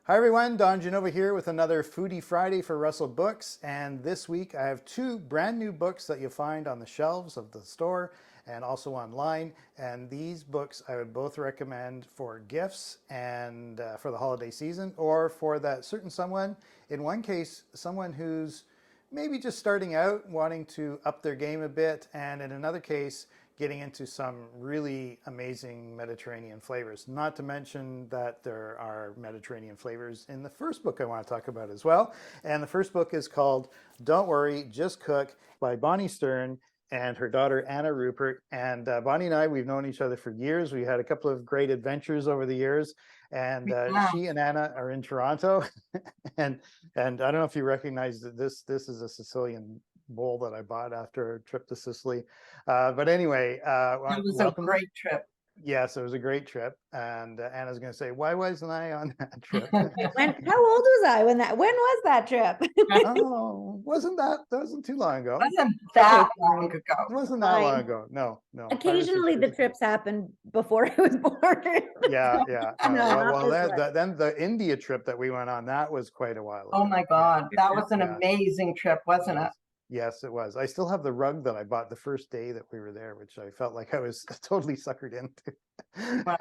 Hi everyone, Don Genova here with another Foodie Friday for Russell Books. And this week I have two brand new books that you'll find on the shelves of the store and also online. And these books I would both recommend for gifts and for the holiday season, or for that certain someone. In one case, someone who's maybe just starting out, wanting to up their game a bit, and in another case, getting into some really amazing Mediterranean flavors. Not to mention that there are Mediterranean flavors in the first book I want to talk about as well. And the first book is called Don't Worry, Just Cook by Bonnie Stern and her daughter Anna Rupert. And Bonnie and I, we've known each other for years. We had a couple of great adventures over the years. And Wow. she and Anna are in Toronto. and I don't know if you recognize that this is a Sicilian bowl that I bought after a trip to Sicily. But anyway, That was a welcome. great trip. Yes, it was a great trip. And Anna's going to say, why wasn't I on that trip? How old was I when was that trip? Oh, that wasn't too long ago. Wasn't Okay, that long ago. It wasn't that long fine. ago. No, 5 or 6 Occasionally the years ago. trips happened before I was born. Yeah. No, not Well, this one. then the India trip that we went on, that was quite a while Oh ago. my Yeah, God, that was an yeah. amazing trip, wasn't it? Yes. Yes, it was. I still have the rug that I bought the first day that we were there, which I felt like I was totally suckered into. Wow,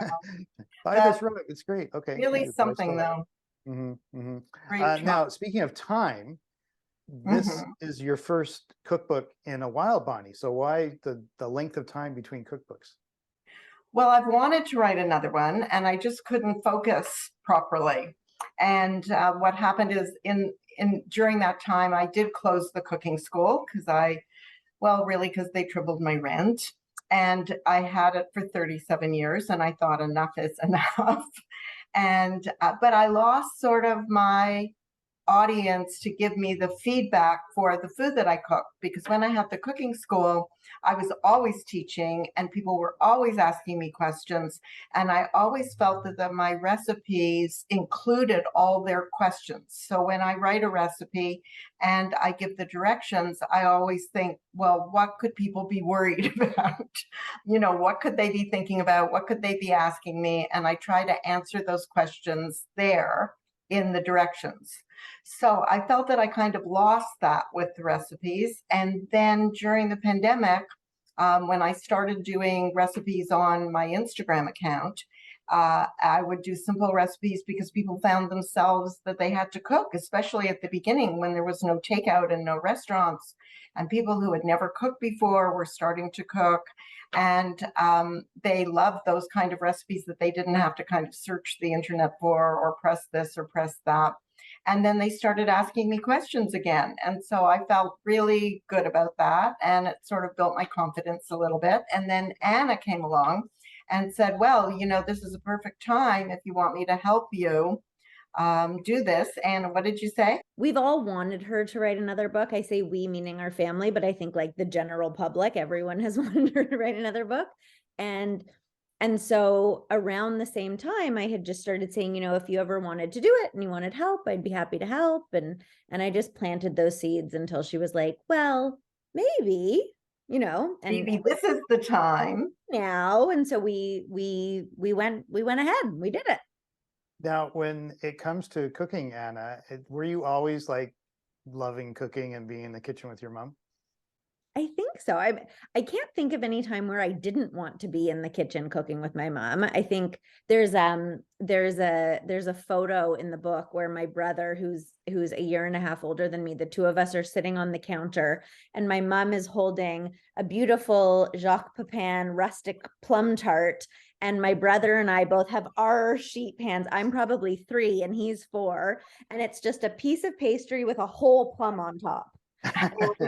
Buy that's this rug. It's great. Okay, thank really you. But I something still have though. it. Great job. Now, speaking of time, this Mhm. is your first cookbook in a while, Bonnie. So why the length of time between cookbooks? Well, I've wanted to write another one and I just couldn't focus properly. And what happened is in during that time, I did close the cooking school really, because they tripled my rent. And I had it for 37 years and I thought enough is enough. And but I lost sort of my audience to give me the feedback for the food that I cook, because when I had the cooking school, I was always teaching and people were always asking me questions. And I always felt that my recipes included all their questions. So when I write a recipe and I give the directions, I always think, well, what could people be worried about? What could they be thinking about? What could they be asking me? And I try to answer those questions there in the directions. So I felt that I kind of lost that with the recipes. And then during the pandemic, when I started doing recipes on my Instagram account, I would do simple recipes because people found themselves that they had to cook, especially at the beginning when there was no takeout and no restaurants. And people who had never cooked before were starting to cook. And they loved those kind of recipes that they didn't have to kind of search the internet for or press this or press that. And then they started asking me questions again. And so I felt really good about that. And it sort of built my confidence a little bit. And then Anna came along and said, well, this is a perfect time if you want me to help you do this. And what did you say? We've all wanted her to write another book. I say we, meaning our family, but I think like the general public, everyone has wanted her to write another book. And so around the same time, I had just started saying, if you ever wanted to do it and you wanted help, I'd be happy to help. And I just planted those seeds until she was like, well, maybe, and Maybe this is the time. now. And so we went ahead and we did it. Now, when it comes to cooking, Anna, were you always like loving cooking and being in the kitchen with your mom? I think so. I can't think of any time where I didn't want to be in the kitchen cooking with my mom. I think there's a photo in the book where my brother, who's a year and a half older than me, the two of us are sitting on the counter and my mom is holding a beautiful Jacques Pepin rustic plum tart, and my brother and I both have our sheet pans. I'm probably 3 and he's 4, and it's just a piece of pastry with a whole plum on top.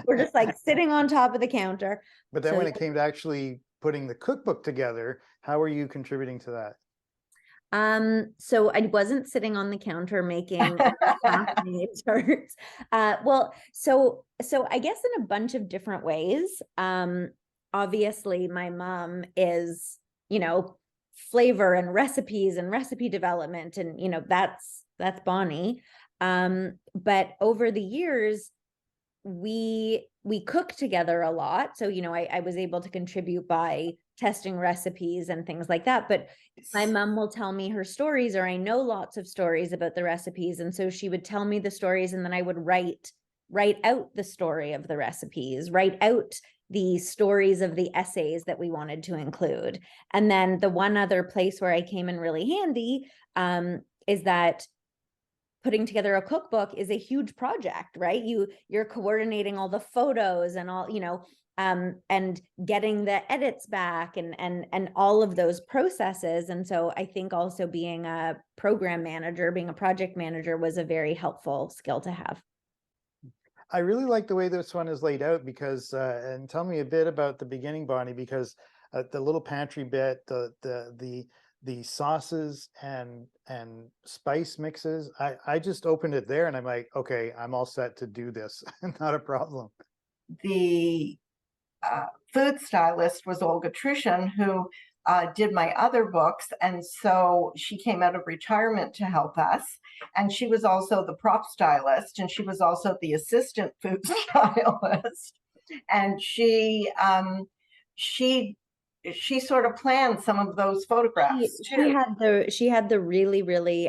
We're just like sitting on top of the counter. But then So, when it came to actually putting the cookbook together, how were you contributing to that? so I wasn't sitting on the counter making half-made tarts. So I guess in a bunch of different ways. Obviously my mom is, flavor and recipes and recipe development, and that's Bonnie. But over the years, we cook together a lot. So, I was able to contribute by testing recipes and things like that. But my mom will tell me her stories, or I know lots of stories about the recipes. And so she would tell me the stories, and then I would write out the story of the recipes, write out the stories of the essays that we wanted to include. And then the one other place where I came in really handy is that putting together a cookbook is a huge project, right? You're coordinating all the photos and all, and getting the edits back and all of those processes. And so I think also being a program manager, being a project manager was a very helpful skill to have. I really like the way this one is laid out because, and tell me a bit about the beginning, Bonnie, because the little pantry bit, the sauces and spice mixes, I just opened it there and I'm like, okay, I'm all set to do this. Not a problem. The food stylist was Olga Trushin, who did my other books. And so she came out of retirement to help us. And she was also the prop stylist, and she was also the assistant food stylist. And she sort of planned some of those photographs too. She had the really, really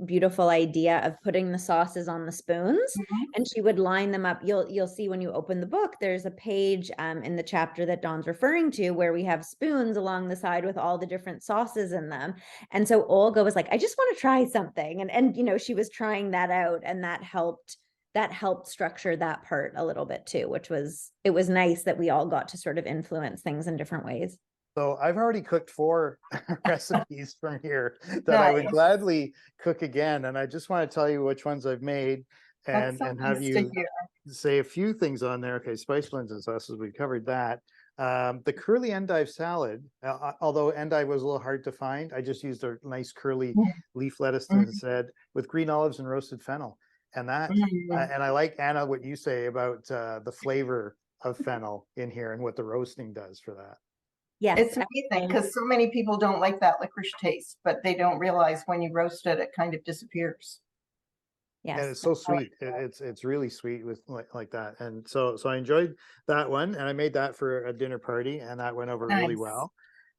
beautiful idea of putting the sauces on the spoons, and she would line them up. You'll see when you open the book, there's a page in the chapter that Dawn's referring to where we have spoons along the side with all the different sauces in them. And so Olga was like, I just want to try something. And she was trying that out, and that helped structure that part a little bit too, it was nice that we all got to sort of influence things in different ways. So I've already cooked 4 recipes from here that Nice. I would gladly cook again. And I just want to tell you which ones I've made and have you say a few things on there. Okay, spice blends and sauces, we covered that. The curly endive salad, although endive was a little hard to find, I just used a nice curly leaf lettuce instead, with green olives and roasted fennel. And that, and I like, Anna, what you say about the flavor of fennel in here and what the roasting does for that. Yes, it's amazing because so many people don't like that licorice taste, but they don't realize when you roast it, it kind of disappears. Yes, and it's so sweet. It's really sweet with like that. And so I enjoyed that one, and I made that for a dinner party, and that went over really well.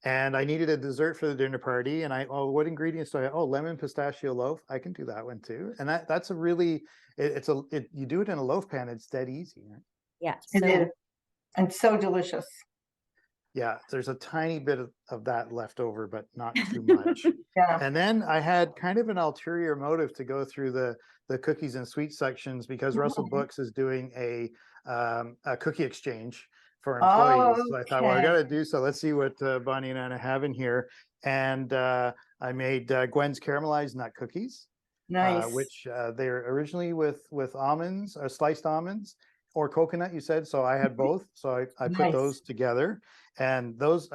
And I needed a dessert for the dinner party, and what ingredients do I have? Oh, lemon pistachio loaf. I can do that one too. And that's a really, you do it in a loaf pan. It's dead easy. Right? Yeah, it is, and so delicious. Yeah, there's a tiny bit of that left over, but not too much. Yeah. And then I had kind of an ulterior motive to go through the cookies and sweets sections because Russell Books is doing a cookie exchange for employees. So I thought, well, I got to do so. Let's see what Bonnie and Anna have in here. And I made Gwen's caramelized nut cookies. Nice. Which they're originally with almonds, sliced almonds, or coconut, you said. So I had both. So I put those together. And those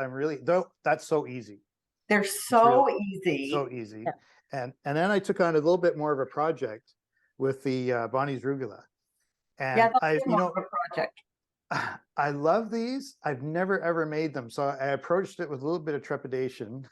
that's so easy. They're so easy. So easy. Yeah. And then I took on a little bit more of a project with the Bonnie's Rugula. And that's a project. I love these. I've never ever made them. So I approached it with a little bit of trepidation,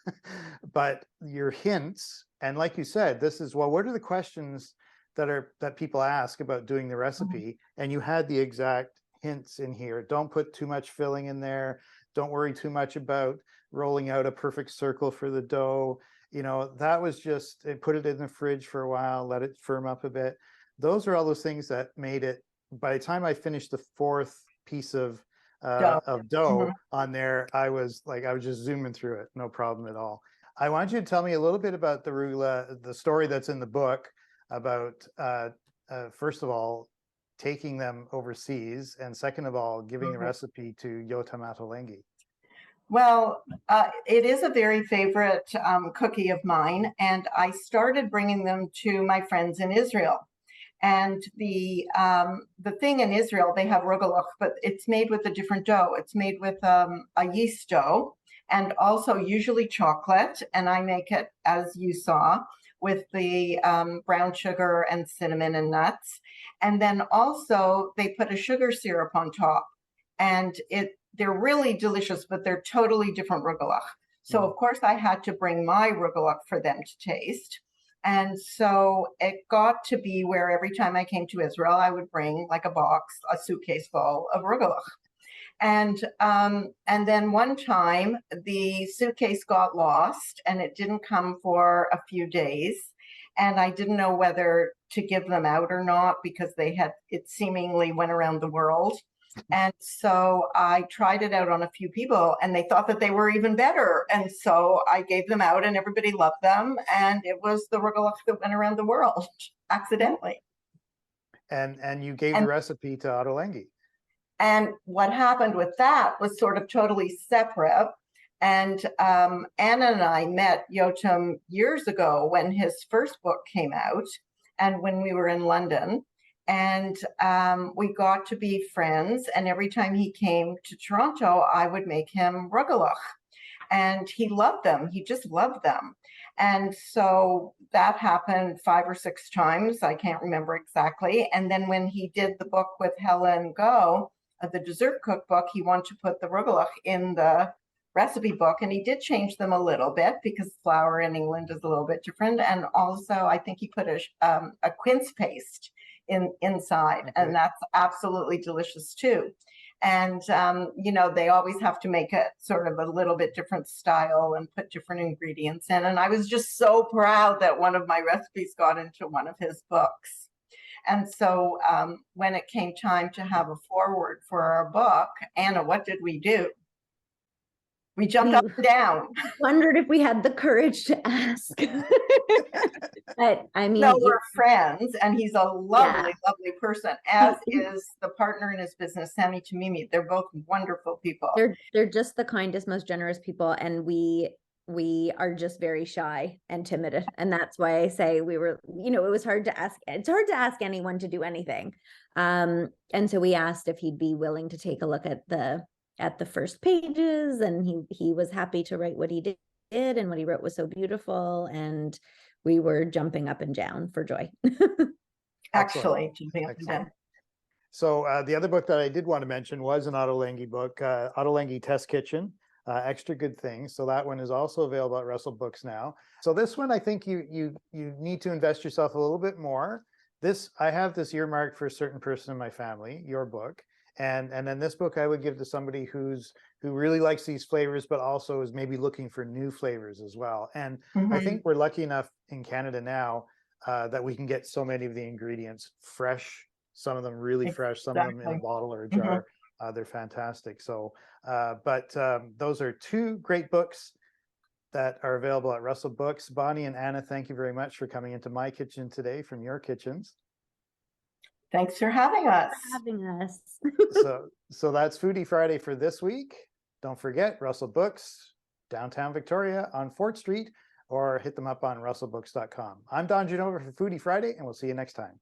but your hints, and like you said, this is, well, what are the questions that people ask about doing the recipe? And you had the exact hints in here. Don't put too much filling in there. Don't worry too much about rolling out a perfect circle for the dough. That was just, put it in the fridge for a while, let it firm up a bit. Those are all those things that made it, by the time I finished the 4th piece of dough on there, I was just zooming through it, no problem at all. I want you to tell me a little bit about the rugula, the story that's in the book about, first of all, taking them overseas, and second of all, giving the recipe to Yotam Ottolenghi. Well, it is a very favorite cookie of mine, and I started bringing them to my friends in Israel. And the thing in Israel, they have rugelach, but it's made with a different dough. It's made with a yeast dough, and also usually chocolate. And I make it, as you saw, with the brown sugar and cinnamon and nuts. And then also they put a sugar syrup on top, and they're really delicious, but they're totally different rugelach. So of course I had to bring my rugelach for them to taste. And so it got to be where every time I came to Israel, I would bring like a box, a suitcase full of rugelach. And then one time the suitcase got lost and it didn't come for a few days. And I didn't know whether to give them out or not because it seemingly went around the world. And so I tried it out on a few people and they thought that they were even better. And so I gave them out and everybody loved them. And it was the rugelach that went around the world accidentally. And you gave the recipe to Ottolenghi. And what happened with that was sort of totally separate. And Anna and I met Yotam years ago when his first book came out and when we were in London. And we got to be friends. And every time he came to Toronto, I would make him rugelach. And he loved them. He just loved them. And so that happened 5 or 6 times. I can't remember exactly. And then when he did the book with Helen Go, the dessert cookbook, he wanted to put the rugelach in the recipe book. And he did change them a little bit because flour in England is a little bit different. And also, I think he put a quince paste inside. Okay. And that's absolutely delicious too. And, you know, they always have to make it sort of a little bit different style and put different ingredients in. And I was just so proud that one of my recipes got into one of his books. And so when it came time to have a foreword for our book, Anna, what did we do? We jumped up and down. Wondered if we had the courage to ask. But I mean, no, we're friends, and he's a lovely, lovely person, as is the partner in his business, Sammy Tamimi. They're both wonderful people. They're just the kindest, most generous people, and we are just very shy and timid, and that's why I say we were, you know, it was hard to ask. It's hard to ask anyone to do anything, and so we asked if he'd be willing to take a look at the first pages, and he was happy to write what he did, and what he wrote was so beautiful, and we were jumping up and down for joy. Actually, jumping up and down. So the other book that I did want to mention was an Ottolenghi book, Ottolenghi Test Kitchen, Extra Good Things. So that one is also available at Russell Books now. So this one, I think you need to invest yourself a little bit more. I have this earmarked for a certain person in my family, your book. And then this book I would give to somebody who really likes these flavors, but also is maybe looking for new flavors as well. And I think we're lucky enough in Canada now that we can get so many of the ingredients fresh, some of them really fresh, some of them in a bottle or a jar. They're fantastic. So, but those are 2 great books that are available at Russell Books. Bonnie and Anna, thank you very much for coming into my kitchen today from your kitchens. Thanks for having us. So that's Foodie Friday for this week. Don't forget Russell Books, downtown Victoria on 4th Street, or hit them up on russellbooks.com. I'm Don Genova for Foodie Friday, and we'll see you next time.